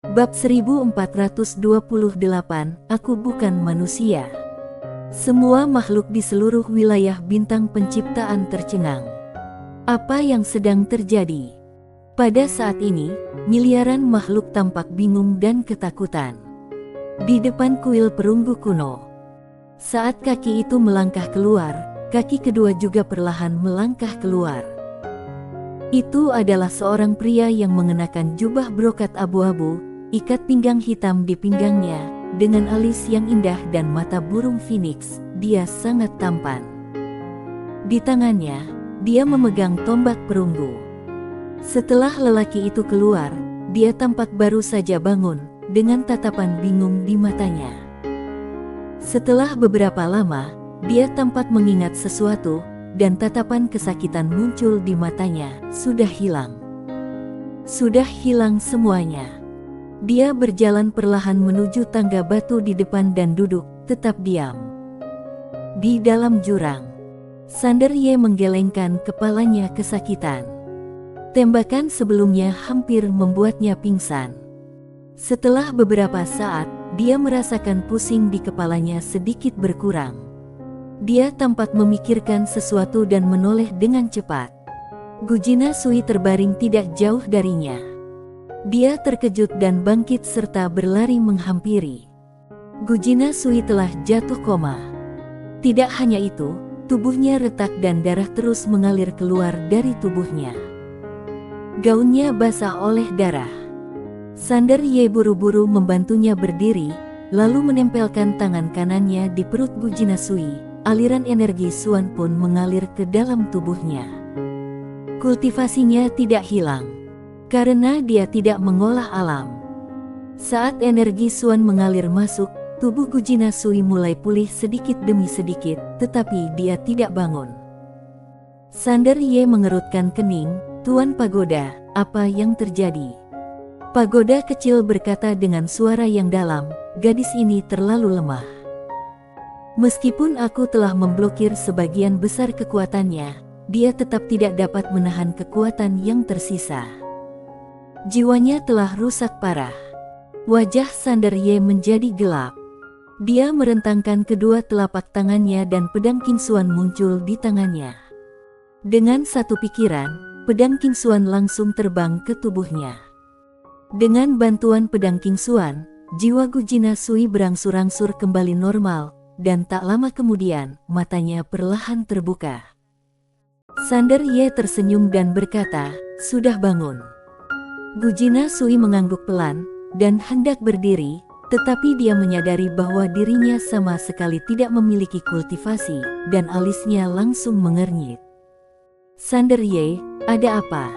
Bab 1428, Aku Bukan Manusia. Semua makhluk di seluruh wilayah bintang penciptaan tercengang. Apa yang sedang terjadi? Pada saat ini, miliaran makhluk tampak bingung dan ketakutan. Di depan kuil perunggu kuno, saat kaki itu melangkah keluar, kaki kedua juga perlahan melangkah keluar. Itu adalah seorang pria yang mengenakan jubah brokat abu-abu, ikat pinggang hitam di pinggangnya, dengan alis yang indah dan mata burung phoenix. Dia sangat tampan. Di tangannya, dia memegang tombak perunggu. Setelah lelaki itu keluar, dia tampak baru saja bangun, dengan tatapan bingung di matanya. Setelah beberapa lama, dia tampak mengingat sesuatu, dan tatapan kesakitan muncul di matanya. Sudah hilang. Sudah hilang semuanya. Dia berjalan perlahan menuju tangga batu di depan dan duduk, tetap diam. Di dalam jurang, Sander Ye menggelengkan kepalanya kesakitan. Tembakan sebelumnya hampir membuatnya pingsan. Setelah beberapa saat, dia merasakan pusing di kepalanya sedikit berkurang. Dia tampak memikirkan sesuatu dan menoleh dengan cepat. Gujina Sui terbaring tidak jauh darinya. Dia terkejut dan bangkit serta berlari menghampiri. Gujina Sui telah jatuh koma. Tidak hanya itu, tubuhnya retak dan darah terus mengalir keluar dari tubuhnya. Gaunnya basah oleh darah. Sander Ye buru-buru membantunya berdiri, lalu menempelkan tangan kanannya di perut Gujina Sui. Aliran energi Suan pun mengalir ke dalam tubuhnya. Kultivasinya tidak hilang, karena dia tidak mengolah alam. Saat energi Suan mengalir masuk, tubuh Gujina Sui mulai pulih sedikit demi sedikit, tetapi dia tidak bangun. Sander Ye mengerutkan kening. Tuan Pagoda, apa yang terjadi? Pagoda kecil berkata dengan suara yang dalam, gadis ini terlalu lemah. Meskipun aku telah memblokir sebagian besar kekuatannya, dia tetap tidak dapat menahan kekuatan yang tersisa. Jiwanya telah rusak parah. Wajah Sander Ye menjadi gelap. Dia merentangkan kedua telapak tangannya dan pedang King Xuan muncul di tangannya. Dengan satu pikiran, pedang King Xuan langsung terbang ke tubuhnya. Dengan bantuan pedang King Xuan, jiwa Gujina Sui berangsur-angsur kembali normal, dan tak lama kemudian, matanya perlahan terbuka. Sander Ye tersenyum dan berkata, "Sudah bangun." Gujina Sui mengangguk pelan, dan hendak berdiri, tetapi dia menyadari bahwa dirinya sama sekali tidak memiliki kultivasi, dan alisnya langsung mengernyit. "Sander Ye, ada apa?"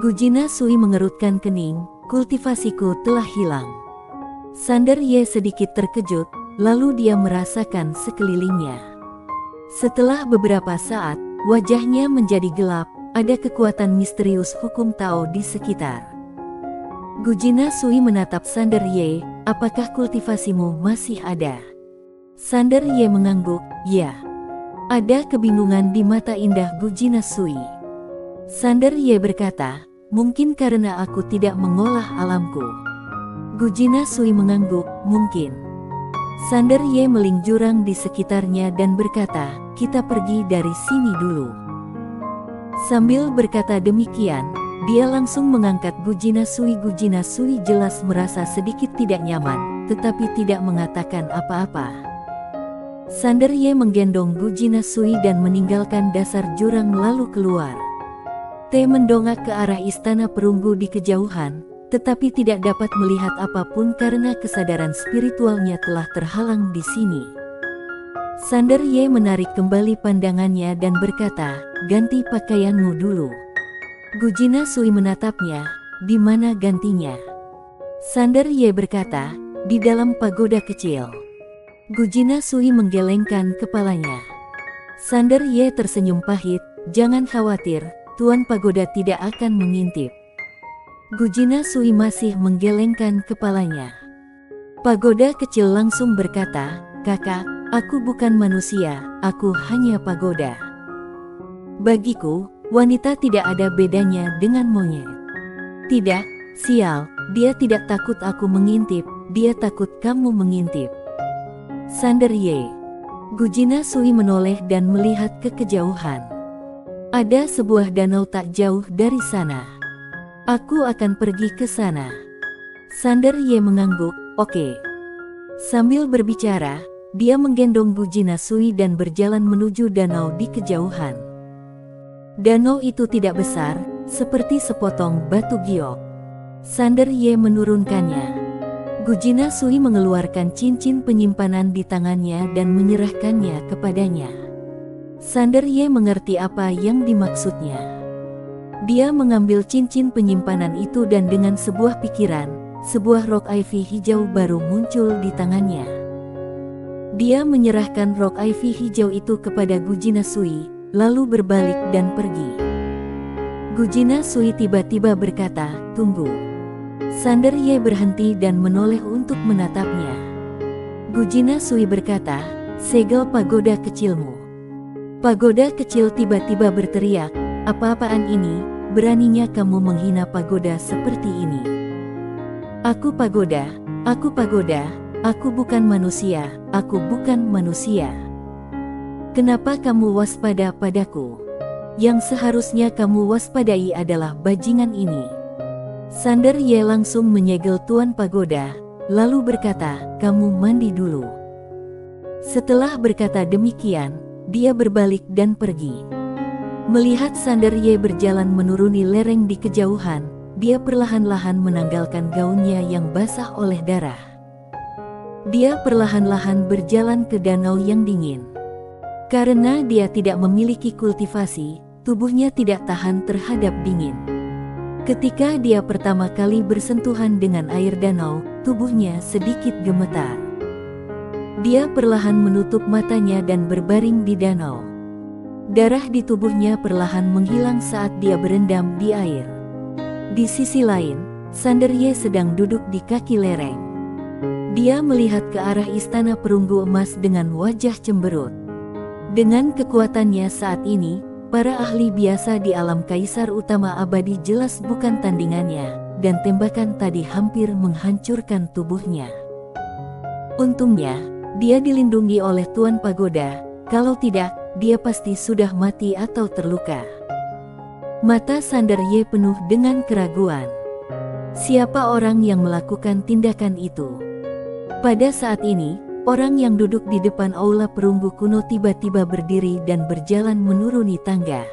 Gujina Sui mengerutkan kening, "Kultivasiku telah hilang." Sander Ye sedikit terkejut, lalu dia merasakan sekelilingnya. Setelah beberapa saat, wajahnya menjadi gelap, ada kekuatan misterius hukum Tao di sekitar. Gujina Sui menatap Sander Ye, "Apakah kultivasimu masih ada?" Sander Ye mengangguk, "Ya." Ada kebingungan di mata indah Gujina Sui. Sander Ye berkata, "Mungkin karena aku tidak mengolah alamku." Gujina Sui mengangguk, "Mungkin." Sander Ye meling jurang di sekitarnya dan berkata, "Kita pergi dari sini dulu." Sambil berkata demikian, dia langsung mengangkat Gujina Sui. Gujina Sui jelas merasa sedikit tidak nyaman, tetapi tidak mengatakan apa-apa. Sander Ye menggendong Gujina Sui dan meninggalkan dasar jurang lalu keluar. Te mendongak ke arah istana perunggu di kejauhan, tetapi tidak dapat melihat apapun karena kesadaran spiritualnya telah terhalang di sini. Sander Ye menarik kembali pandangannya dan berkata, "Ganti pakaianmu dulu." Gujina Sui menatapnya, "Di mana gantinya?" Sander Ye berkata, "Di dalam pagoda kecil." Gujina Sui menggelengkan kepalanya. Sander Ye tersenyum pahit, "Jangan khawatir, Tuan Pagoda tidak akan mengintip." Gujina Sui masih menggelengkan kepalanya. Pagoda kecil langsung berkata, "Kakak, aku bukan manusia, aku hanya pagoda. Bagiku, wanita tidak ada bedanya dengan monyet." "Tidak, sial, Dia tidak takut aku mengintip, dia takut kamu mengintip. Sander Ye. Gujina Sui menoleh dan melihat ke kejauhan. Ada sebuah danau tak jauh dari sana. Aku akan pergi ke sana. Sander Ye mengangguk, oke. Sambil berbicara, dia menggendong Gujina Sui dan berjalan menuju danau di kejauhan. Danau itu tidak besar, seperti sepotong batu giok. Sander Ye menurunkannya. Gujina Sui mengeluarkan cincin penyimpanan di tangannya dan menyerahkannya kepadanya. Sander Ye mengerti apa yang dimaksudnya. Dia mengambil cincin penyimpanan itu dan dengan sebuah pikiran, sebuah rok ivy hijau baru muncul di tangannya. Dia menyerahkan rok ivy hijau itu kepada Gujina Sui, lalu berbalik dan pergi. Gujina Sui tiba-tiba berkata, "Tunggu." Sander Ye berhenti dan menoleh untuk menatapnya. Gujina Sui berkata, "Segel pagoda kecilmu." Pagoda kecil tiba-tiba berteriak, "Apa-apaan ini? Beraninya kamu menghina pagoda seperti ini?" Aku pagoda, aku pagoda, aku bukan manusia, aku bukan manusia. Kenapa kamu waspada padaku? Yang seharusnya kamu waspadai adalah bajingan ini. Sander Ye langsung menyegel Tuan Pagoda, lalu berkata, "Kamu mandi dulu." Setelah berkata demikian, dia berbalik dan pergi. Melihat Sander Ye berjalan menuruni lereng di kejauhan, dia perlahan-lahan menanggalkan gaunnya yang basah oleh darah. Dia perlahan-lahan berjalan ke danau yang dingin. Karena dia tidak memiliki kultivasi, tubuhnya tidak tahan terhadap dingin. Ketika dia pertama kali bersentuhan dengan air danau, tubuhnya sedikit gemetar. Dia perlahan menutup matanya dan berbaring di danau. Darah di tubuhnya perlahan menghilang saat dia berendam di air. Di sisi lain, Sander Ye sedang duduk di kaki lereng. Dia melihat ke arah istana perunggu emas dengan wajah cemberut. Dengan kekuatannya saat ini, para ahli biasa di alam kaisar utama abadi jelas bukan tandingannya, dan tembakan tadi hampir menghancurkan tubuhnya. Untungnya, dia dilindungi oleh Tuan Pagoda, kalau tidak, dia pasti sudah mati atau terluka. Mata Sander Ye penuh dengan keraguan. Siapa orang yang melakukan tindakan itu? Pada saat ini, orang yang duduk di depan aula perunggu kuno tiba-tiba berdiri dan berjalan menuruni tangga.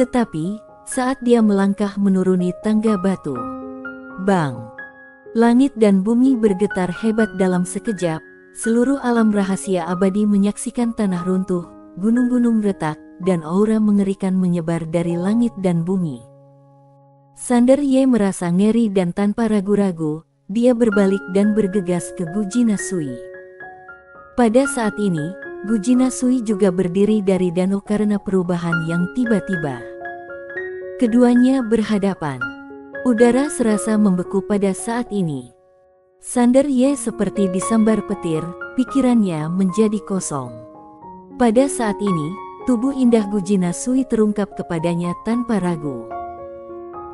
Tetapi, saat dia melangkah menuruni tangga batu, bang! Langit dan bumi bergetar hebat dalam sekejap, seluruh alam rahasia abadi menyaksikan tanah runtuh, gunung-gunung retak, dan aura mengerikan menyebar dari langit dan bumi. Sander Ye merasa ngeri dan tanpa ragu-ragu, dia berbalik dan bergegas ke Gujina Sui. Pada saat ini, Gujina Sui juga berdiri dari danau karena perubahan yang tiba-tiba. Keduanya berhadapan. Udara serasa membeku pada saat ini. Sander Ye seperti disambar petir, pikirannya menjadi kosong. Pada saat ini, tubuh indah Gujina Sui terungkap kepadanya tanpa ragu.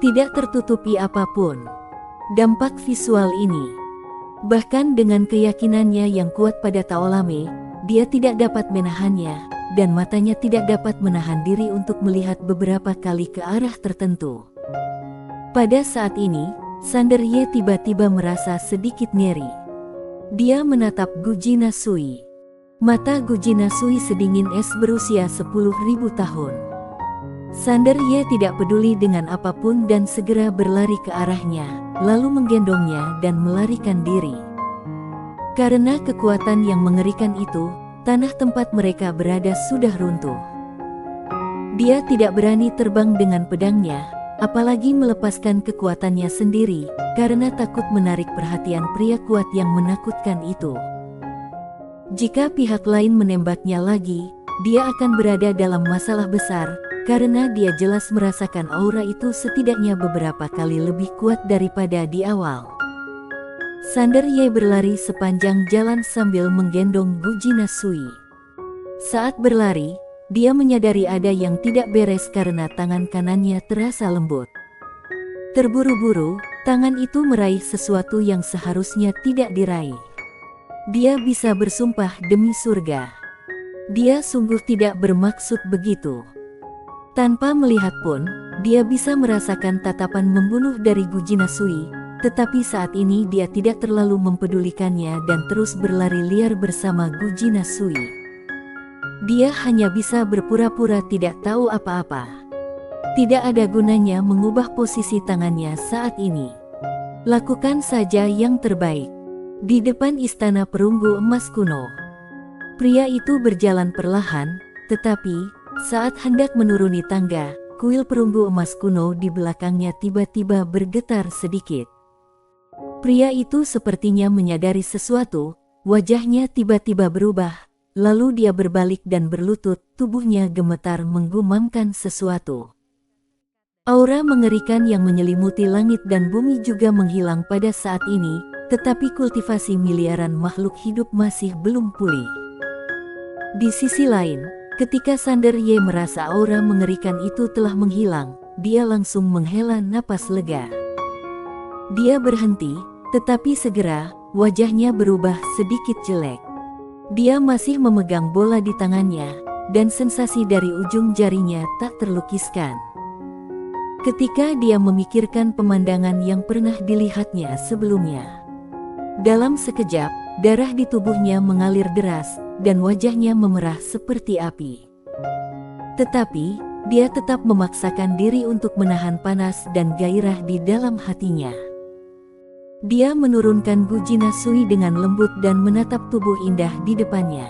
Tidak tertutupi apapun. Dampak visual ini, bahkan dengan keyakinannya yang kuat pada Taolame, dia tidak dapat menahannya, dan matanya tidak dapat menahan diri untuk melihat beberapa kali ke arah tertentu. Pada saat ini, Sander Ye tiba-tiba merasa sedikit nyeri. Dia menatap Gujina Sui. Mata Gujina Sui sedingin es berusia 10.000 tahun. Sander Ye tidak peduli dengan apapun dan segera berlari ke arahnya, lalu menggendongnya dan melarikan diri. Karena kekuatan yang mengerikan itu, tanah tempat mereka berada sudah runtuh. Dia tidak berani terbang dengan pedangnya, apalagi melepaskan kekuatannya sendiri, karena takut menarik perhatian pria kuat yang menakutkan itu. Jika pihak lain menembaknya lagi, dia akan berada dalam masalah besar, karena dia jelas merasakan aura itu setidaknya beberapa kali lebih kuat daripada di awal. Sander Ye berlari sepanjang jalan sambil menggendong Gujina Sui. Saat berlari, dia menyadari ada yang tidak beres karena tangan kanannya terasa lembut. Terburu-buru, Tangan itu meraih sesuatu yang seharusnya tidak diraih. Dia bisa bersumpah demi surga. Dia sungguh tidak bermaksud begitu. Tanpa melihat pun, dia bisa merasakan tatapan membunuh dari Guji Nasui, tetapi saat ini dia tidak terlalu mempedulikannya dan terus berlari liar bersama Guji Nasui. Dia hanya bisa berpura-pura tidak tahu apa-apa. Tidak ada gunanya mengubah posisi tangannya saat ini. Lakukan saja yang terbaik. Di depan istana perunggu emas kuno, pria itu berjalan perlahan, tetapi saat hendak menuruni tangga, kuil perunggu emas kuno di belakangnya tiba-tiba bergetar sedikit. Pria itu sepertinya menyadari sesuatu, wajahnya tiba-tiba berubah, lalu dia berbalik dan berlutut, tubuhnya gemetar menggumamkan sesuatu. Aura mengerikan yang menyelimuti langit dan bumi juga menghilang pada saat ini, tetapi kultivasi miliaran makhluk hidup masih belum pulih. Di sisi lain, ketika Sander Ye merasa aura mengerikan itu telah menghilang, dia langsung menghela napas lega. Dia berhenti, tetapi segera, wajahnya berubah sedikit jelek. Dia masih memegang bola di tangannya, dan sensasi dari ujung jarinya tak terlukiskan. Ketika dia memikirkan pemandangan yang pernah dilihatnya sebelumnya. Dalam sekejap, darah di tubuhnya mengalir deras, dan wajahnya memerah seperti api. Tetapi, dia tetap memaksakan diri untuk menahan panas dan gairah di dalam hatinya. Dia menurunkan Guji Nasui dengan lembut dan menatap tubuh indah di depannya.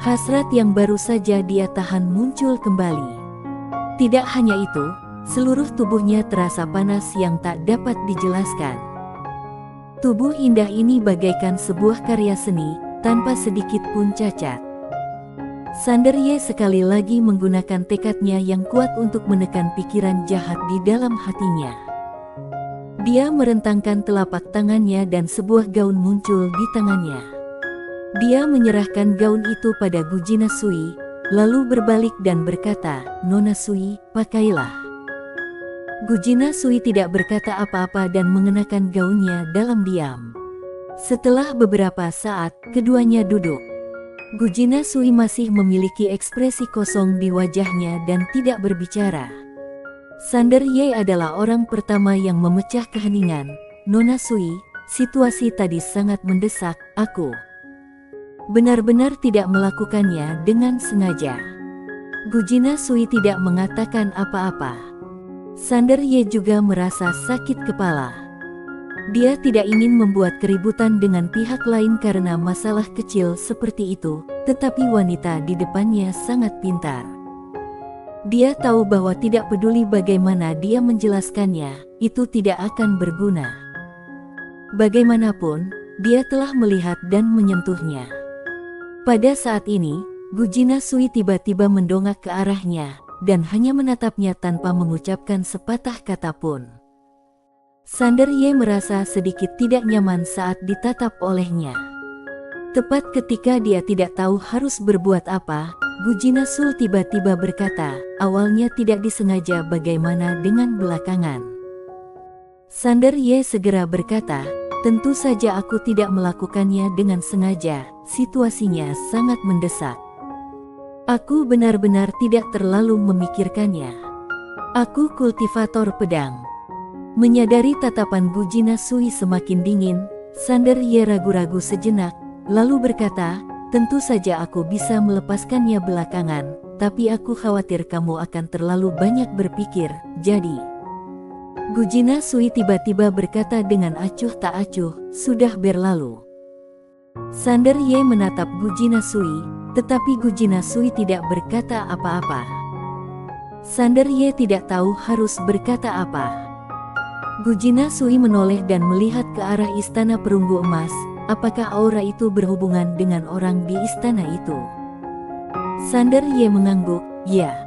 Hasrat yang baru saja dia tahan muncul kembali. Tidak hanya itu, seluruh tubuhnya terasa panas yang tak dapat dijelaskan. Tubuh indah ini bagaikan sebuah karya seni, tanpa sedikit pun cacat. Sander Ye sekali lagi menggunakan tekadnya yang kuat untuk menekan pikiran jahat di dalam hatinya. Dia merentangkan telapak tangannya dan sebuah gaun muncul di tangannya. Dia menyerahkan gaun itu pada Guji Nasui, lalu berbalik dan berkata, "Nona Sui, pakailah." Guji Nasui tidak berkata apa-apa dan mengenakan gaunnya dalam diam. Setelah beberapa saat, keduanya duduk. Guji Nasui masih memiliki ekspresi kosong di wajahnya dan tidak berbicara. Sander Ye adalah orang pertama yang memecah keheningan. "Nona Sui, situasi tadi sangat mendesak, aku benar-benar tidak melakukannya dengan sengaja." Guji Nasui tidak mengatakan apa-apa. Sander Ye juga merasa sakit kepala. Dia tidak ingin membuat keributan dengan pihak lain karena masalah kecil seperti itu, tetapi wanita di depannya sangat pintar. Dia tahu bahwa tidak peduli bagaimana dia menjelaskannya, itu tidak akan berguna. Bagaimanapun, dia telah melihat dan menyentuhnya. Pada saat ini, Guji Nasui tiba-tiba mendongak ke arahnya, dan hanya menatapnya tanpa mengucapkan sepatah kata pun. Sander Ye merasa sedikit tidak nyaman saat ditatap olehnya. Tepat ketika dia tidak tahu harus berbuat apa, Guji Nasui tiba-tiba berkata, "Awalnya tidak disengaja, bagaimana dengan belakangan?" Sander Ye segera berkata, "Tentu saja aku tidak melakukannya dengan sengaja, situasinya sangat mendesak. Aku benar-benar tidak terlalu memikirkannya. Aku kultivator pedang." Menyadari tatapan Guji Nasui semakin dingin, Sander Ye ragu-ragu sejenak, lalu berkata, "Tentu saja aku bisa melepaskannya belakangan, tapi aku khawatir kamu akan terlalu banyak berpikir, jadi..." Guji Nasui tiba-tiba berkata dengan acuh tak acuh, "Sudah berlalu." Sander Ye menatap Guji Nasui, tetapi Guji Nasui tidak berkata apa-apa. Sander Ye tidak tahu harus berkata apa. Guji Nasui menoleh dan melihat ke arah istana perunggu emas. Apakah aura itu berhubungan dengan orang di istana itu? Sander Ye mengangguk, "Ya."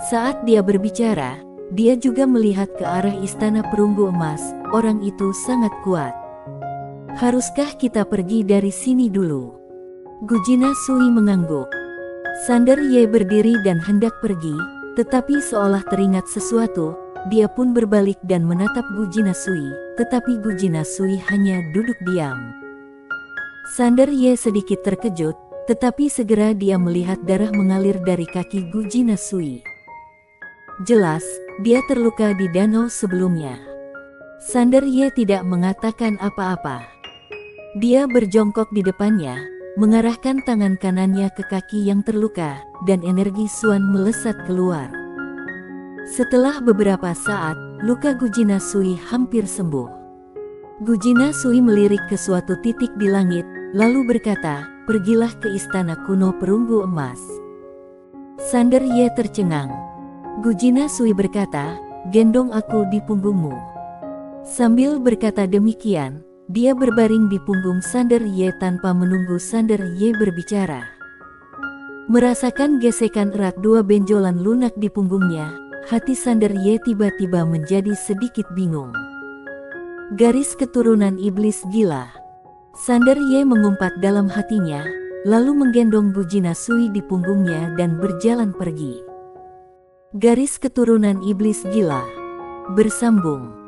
Saat dia berbicara, dia juga melihat ke arah istana perunggu emas. Orang itu sangat kuat. "Haruskah kita pergi dari sini dulu?" Guji Nasui mengangguk. Sander Ye berdiri dan hendak pergi, tetapi seolah teringat sesuatu, dia pun berbalik dan menatap Gu Jinasui, tetapi Gu Jinasui hanya duduk diam. Sander Ye sedikit terkejut, tetapi segera dia melihat darah mengalir dari kaki Gu Jinasui. Jelas, dia terluka di danau sebelumnya. Sander Ye tidak mengatakan apa-apa. Dia berjongkok di depannya, mengarahkan tangan kanannya ke kaki yang terluka, dan energi Suan melesat keluar. Setelah beberapa saat, luka Gu Jinasui hampir sembuh. Gu Jinasui melirik ke suatu titik di langit, lalu berkata, "Pergilah ke istana kuno perunggu emas." Sander Ye tercengang. Gu Jinasui berkata, "Gendong aku di punggungmu." Sambil berkata demikian, dia berbaring di punggung Sander Ye tanpa menunggu Sander Ye berbicara. Merasakan gesekan erat dua benjolan lunak di punggungnya, hati Sander Ye tiba-tiba menjadi sedikit bingung. Garis keturunan iblis gila. Sander Ye mengumpat dalam hatinya, lalu menggendong Gu Jinasui di punggungnya dan berjalan pergi. Garis keturunan iblis gila. Bersambung.